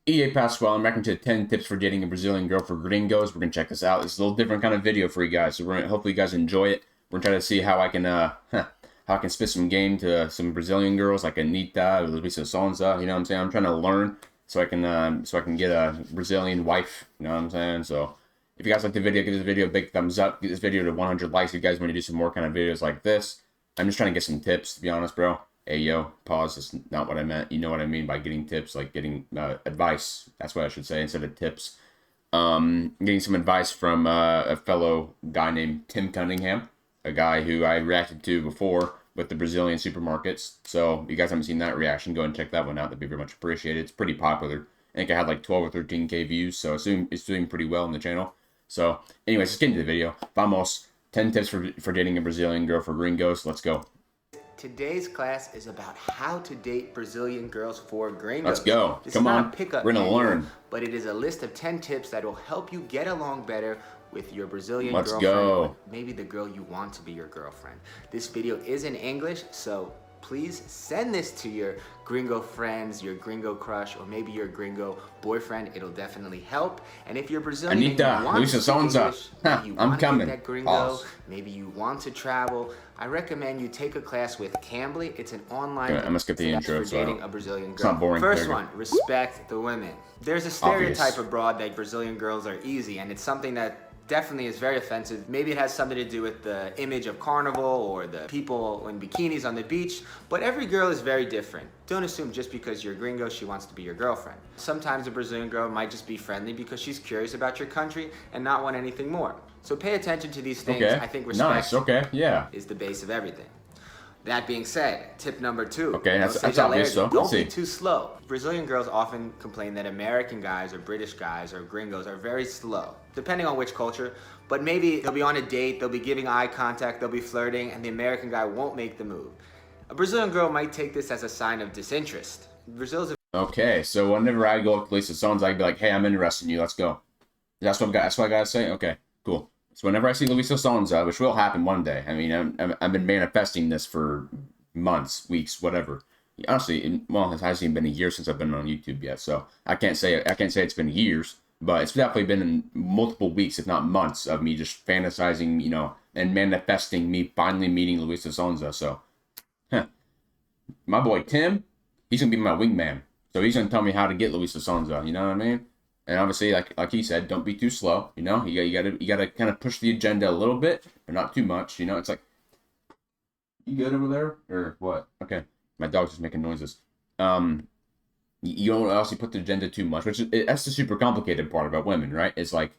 EA Pasquale, I'm back into 10 tips for dating a Brazilian girl for gringos. We're going to check this out. It's a little different kind of video for you guys, so hopefully you guys enjoy it. We're going to try to see how I can how I can spit some game to some Brazilian girls like Anitta, or LUISA, SONZA, you know what I'm saying? I'm trying to learn so I can get a Brazilian wife, you know what I'm saying? So if you guys like the video, give this video a big thumbs up. Get this video to 100 likes if you guys want to do some more kind of videos like this. I'm just trying to get some tips, to be honest, bro. Hey, yo, pause. That's not what I meant. You know what I mean by getting tips, like getting advice. That's what I should say instead of tips. Getting some advice from a fellow guy named Tim Cunningham, a guy who I reacted to before with the Brazilian supermarkets. So if you guys haven't seen that reaction, go and check that one out. That'd be very much appreciated. It's pretty popular. I think I had like 12 or 13K views, so it's doing pretty well on the channel. So anyways, let's get into the video. Vamos. 10 tips for dating a Brazilian girl for gringos. Let's go. Today's class is about how to date Brazilian girls for gringos. Let's go. This Come is on. not a pickup We're going to manual, learn. but it is a list of 10 tips that will help you get along better with your Brazilian Let's girlfriend. go. Or maybe the girl you want to be your girlfriend. This video is in English, so please send this to your gringo friends, your gringo crush, or maybe your gringo boyfriend. It'll definitely help. And if you're Brazilian Anitta, and you want LUISA, to speak SONZA. English, Huh, maybe you I'm want to coming. get that gringo, Pause. maybe you want to travel, I recommend you take a class with Cambly. It's an online I'm gonna skip the intro, for so dating a Brazilian girl. it's not boring. First one, respect the women. There's a stereotype Obvious. abroad that Brazilian girls are easy, and it's something that definitely is very offensive. Maybe it has something to do with the image of carnival or the people in bikinis on the beach, but every girl is very different. Don't assume just because you're a gringo, she wants to be your girlfriend. Sometimes a Brazilian girl might just be friendly because she's curious about your country and not want anything more. So pay attention to these things. Okay. I think respect Nice. Okay. Yeah. is the base of everything. That being said, tip number 2. Okay, that's Não seja obvious, so lerdo. we'll Don't be see. too slow. Brazilian girls often complain that American guys or British guys or gringos are very slow, depending on which culture. But maybe they'll be on a date, they'll be giving eye contact, they'll be flirting, and the American guy won't make the move. A Brazilian girl might take this as a sign of disinterest. Brazil's a Okay. So whenever I go to LUISA SONZA, I'd be like, "Hey, I'm interested in you. Let's go." That's what I gotta say. Okay. Cool. So whenever I see LUISA SONZA, which will happen one day. I mean, I've been manifesting this for months, weeks, whatever. Honestly, it hasn't even been a year since I've been on YouTube yet, so I can't say it's been years, but it's definitely been in multiple weeks, if not months, of me just fantasizing, you know, and manifesting me finally meeting LUISA SONZA. So, my boy Tim, he's gonna be my wingman, so he's gonna tell me how to get LUISA SONZA. You know what I mean? And obviously, like he said, don't be too slow. You know, you gotta kind of push the agenda a little bit, but not too much. You know, it's like, you good over there or what? Okay, my dog's just making noises. You don't also put the agenda too much, that's the super complicated part about women, right? It's like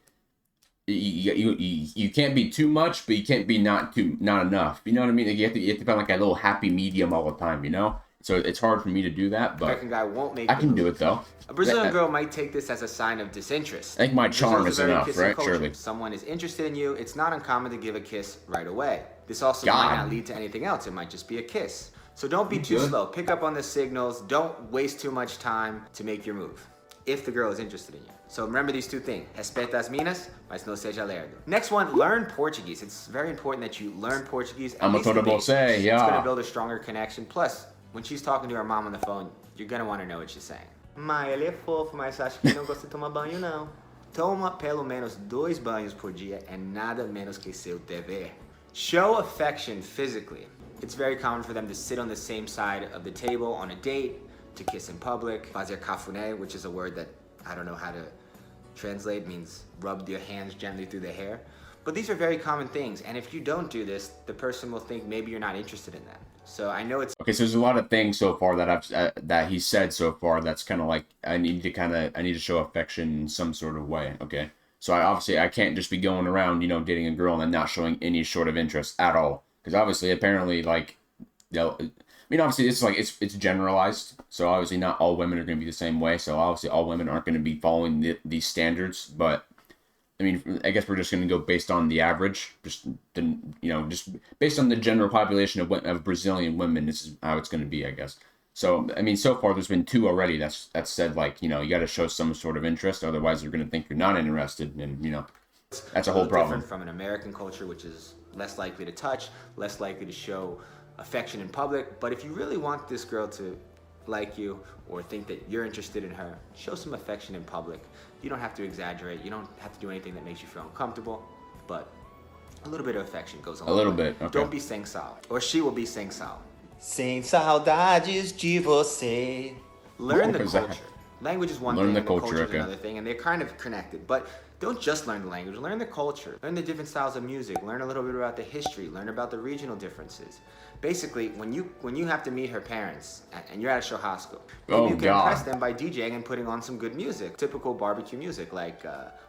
you can't be too much, but you can't be not enough. You know what I mean? Like you have to find like a little happy medium all the time. You know, so it's hard for me to do that, but American guy won't make I can do it though. A Brazilian girl might take this as a sign of disinterest. I think my charm Brazil's is a very enough, kissing right? culture. Surely. If someone is interested in you, it's not uncommon to give a kiss right away. This also God. might not lead to anything else. It might just be a kiss. So don't be too Good. slow. Pick up on the signals. Don't waste too much time to make your move, if the girl is interested in you. So remember these 2 things. Respeita as minas, mas não seja lerdo. Next one, learn Portuguese. It's very important that you learn Portuguese. At least the Amatora basics. você, It's going yeah. to build a stronger connection. Plus, when she's talking to her mom on the phone, you're going to want to know what she's saying. Mãe, ele é fofo, mas acho que não gosta de tomar banho, não. Toma pelo menos 2 banhos por dia é nada menos que seu dever. Show affection physically. It's very common for them to sit on the same side of the table on a date, to kiss in public. Fazer cafuné, which is a word that I don't know how to translate, means rub your hands gently through the hair. But these are very common things, and if you don't do this, the person will think maybe you're not interested in that. So I know it's Okay, so there's a lot of things so far that he said so far that's kind of like I need to show affection in some sort of way. Okay, so I can't just be going around, you know, dating a girl and not showing any sort of interest at all, because obviously apparently like obviously it's like it's generalized, so obviously not all women are going to be the same way, so obviously all women aren't going to be following these standards, but I mean, I guess we're just going to go based on the average, just based on the general population of Brazilian women. This is how it's going to be, I guess. So, I mean, so far there's been 2 already that's said, like, you know, you got to show some sort of interest, otherwise they're going to think you're not interested, and you know, that's a whole problem. Different from an American culture, which is less likely to touch, less likely to show affection in public. But if you really want this girl to like you or think that you're interested in her, show some affection in public. You don't have to exaggerate. You don't have to do anything that makes you feel uncomfortable, but a little bit of affection goes a long way. A little bit, okay. Don't be sem sal, or she will be sem sal. Sem saudades de você. Learn the culture. Language is one thing, and the culture is another thing, and they're kind of connected. But don't just learn the language, learn the culture. Learn the different styles of music, learn a little bit about the history, learn about the regional differences. Basically, when you have to meet her parents, and you're at a churrasco, maybe you can impress them by DJing and putting on some good music. Typical barbecue music, like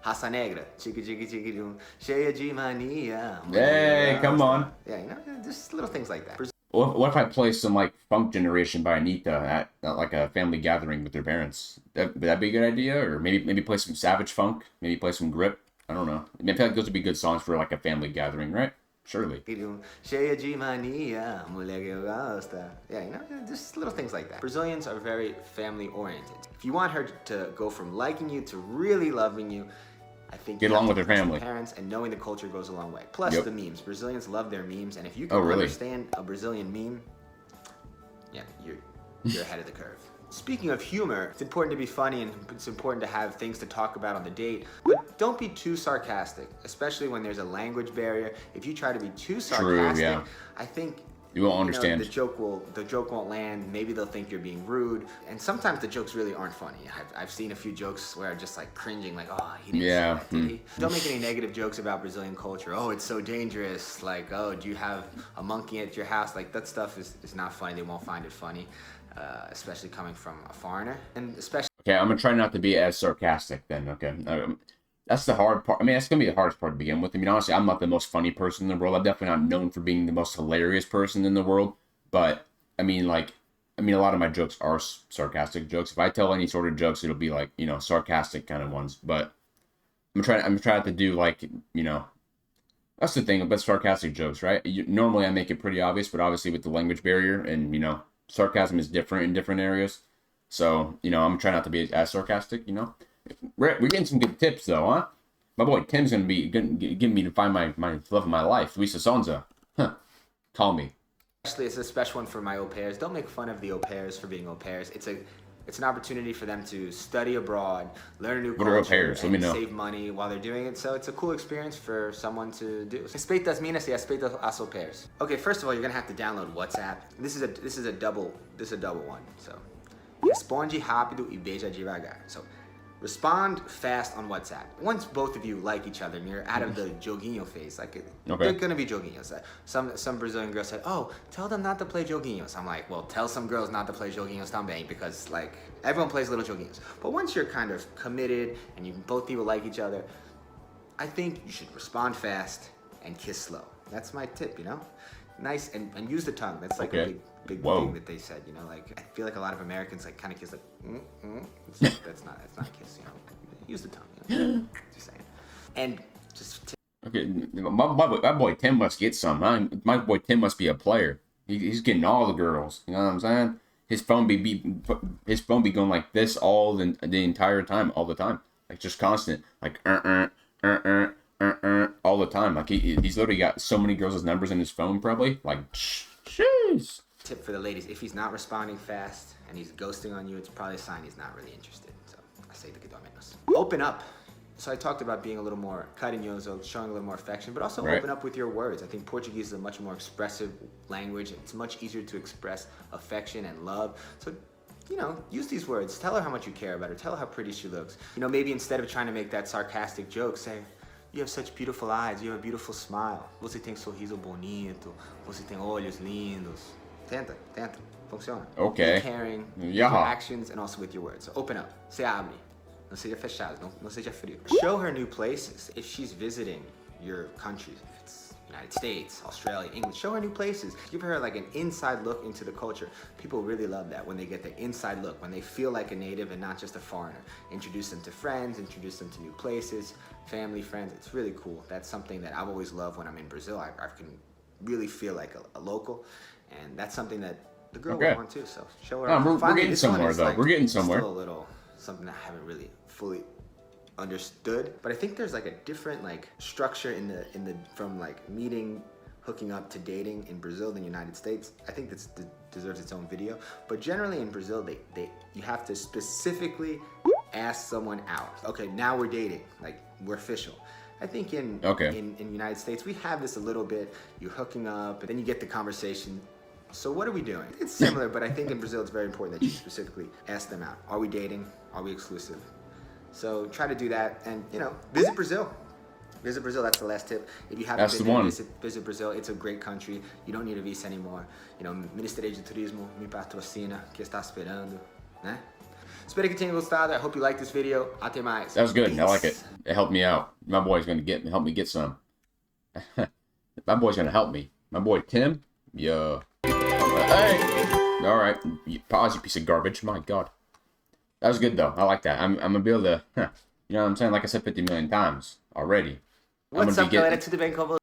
Raça Negra, Chiqui Chiqui Chiqui Dum, Cheia de Mania. Hey, come on. Yeah, you know, just little things like that. What if I play some like Funk Generation by Anita at like a family gathering with their parents? Would that be a good idea? Or maybe play some Savage Funk? Maybe play some Grip? I don't know. I feel like those would be good songs for like a family gathering, right? Surely. Cheia de mania, mulher que gosta. Yeah, you know, just little things like that. Brazilians are very family oriented. If you want her to go from liking you to really loving you, I think get along with her family. Parents and knowing the culture goes a long way. Plus the memes. Brazilians love their memes, and if you can understand a Brazilian meme, yeah, you're ahead of the curve. Speaking of humor, it's important to be funny and it's important to have things to talk about on the date, but don't be too sarcastic, especially when there's a language barrier. If you try to be too sarcastic, I think you won't understand. The joke won't land. Maybe they'll think you're being rude, and sometimes the jokes really aren't funny. I've seen a few jokes where I'm just like cringing, like, oh, he didn't say that, did he? Don't make any negative jokes about Brazilian culture. Oh, it's so dangerous. Like, oh, do you have a monkey at your house? Like, that stuff is not funny. They won't find it funny. Especially coming from a foreigner, and especially. Okay, I'm gonna try not to be as sarcastic then. Okay, that's the hard part. I mean, that's gonna be the hardest part to begin with. I mean, honestly, I'm not the most funny person in the world. I'm definitely not known for being the most hilarious person in the world. But I mean, a lot of my jokes are sarcastic jokes. If I tell any sort of jokes, it'll be like, you know, sarcastic kind of ones. But I'm trying to do like, you know. That's the thing about sarcastic jokes, right? Normally I make it pretty obvious, but obviously with the language barrier and, you know, sarcasm is different in different areas. So, you know, I'm trying not to be as sarcastic, you know. We're getting some good tips, though, huh? My boy Tim's going to be getting me to find my love of my life. LUISA SONZA. Huh. Call me. Actually, it's a special one for my au pairs. Don't make fun of the au pairs for being au pairs. It's an opportunity for them to study abroad, learn a new culture, and save money while they're doing it. So it's a cool experience for someone to do. Respeita as minas e respeita as au pairs. Okay, first of all, you're gonna have to download WhatsApp. This is a double one. So responde rápido e beija devagar. So respond fast on WhatsApp. Once both of you like each other and you're out of the joguinho phase, like they're gonna be joguinhos. Some Brazilian girls said, "Oh, tell them not to play joguinhos." I'm like, well, tell some girls not to play joguinhos também, because like everyone plays little joguinhos. But once you're kind of committed and you both people like each other, I think you should respond fast and kiss slow. That's my tip, you know. Nice and use the tongue. That's like a big thing that they said, you know. Like I feel like a lot of Americans like kind of kiss like that's not a kiss, you know. Use the tongue, you know? Just saying. And just okay, my boy Tim must get some. My boy Tim must be a player. He's getting all the girls. You know what I'm saying? His phone be going like this all the entire time, all the time, like just constant, like all the time. Like he's literally got so many girls' numbers in his phone, probably. Like, jeez. Tip for the ladies: if he's not responding fast and he's ghosting on you, it's probably a sign he's not really interested. So I say the que menos. Open up. So I talked about being a little more carinhoso, showing a little more affection, but also open up with your words. I think Portuguese is a much more expressive language. It's much easier to express affection and love. So, you know, use these words. Tell her how much you care about her. Tell her how pretty she looks. You know, maybe instead of trying to make that sarcastic joke, say, "You have such beautiful eyes. You have a beautiful smile. Você tem sorriso bonito. Você tem olhos lindos." Tenta. Funciona. Okay. Be caring with your actions and also with your words. So open up. Se abre. Não seja fechado, não seja frio. Show her new places. If she's visiting your countries, if it's United States, Australia, England, show her new places. Give her like an inside look into the culture. People really love that when they get the inside look, when they feel like a native and not just a foreigner. Introduce them to friends, introduce them to new places, family, friends. It's really cool. That's something that I've always loved when I'm in Brazil. I can really feel like a local, and that's something that the girl would want too. So show her. We're getting somewhere though. We're getting somewhere. Still a little something I haven't really fully understood, but I think there's like a different like structure in the from like meeting hooking up to dating in Brazil than United States. I think this deserves its own video. But generally in Brazil, you have to specifically ask someone out. Okay, now we're dating, like we're official. I think in United States, we have this a little bit. You're hooking up, and then you get the conversation. So what are we doing? It's similar, but I think in Brazil, it's very important that you specifically ask them out. Are we dating? Are we exclusive? So try to do that, and visit Brazil. Visit Brazil, that's the last tip. If you haven't been there, visit Brazil. It's a great country. You don't need a visa anymore. Ministério de Turismo me patrocina, que está esperando, né? Espero que tenham gostado. I hope you liked this video. Até mais. That was good. Peace. I like it. It helped me out. My boy's going to help me get some. My boy's going to help me. My boy Tim. Yo. Hey. All right. Pause, you piece of garbage. My God. That was good, though. I like that. I'm going to be able to, you know what I'm saying? Like I said 50 million times already. What's up, galera? Tudo bem com você?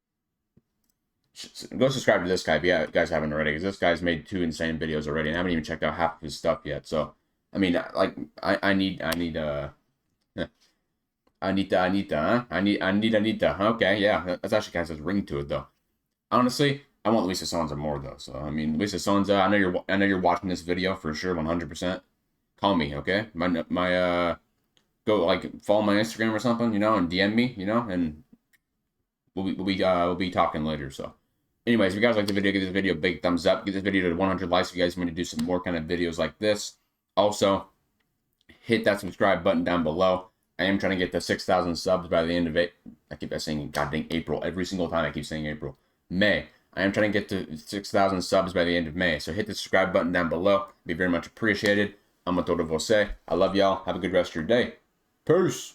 Go subscribe to this guy if you guys haven't already, because this guy's made 2 insane videos already, and I haven't even checked out half of his stuff yet. So, I mean, like, I need Anita, huh? I need Anita. Okay, yeah, that's actually kind of has ring to it, though. Honestly, I want Luisa Sonza more, though. So, I mean, Luisa Sonza, I know you're watching this video for sure, 100%. Call me, okay? Go like follow my Instagram or something, and DM me, and we'll be talking later. So, anyways, if you guys like the video, give this video a big thumbs up. Give this video to 100 likes if you guys want to do some more kind of videos like this. Also, hit that subscribe button down below. I am trying to get to 6,000 subs by the end of it. I keep saying goddamn April every single time. I keep saying April. May. I am trying to get to 6,000 subs by the end of May. So hit the subscribe button down below. It'd be very much appreciated. I'm a todo você. I love y'all. Have a good rest of your day. Peace.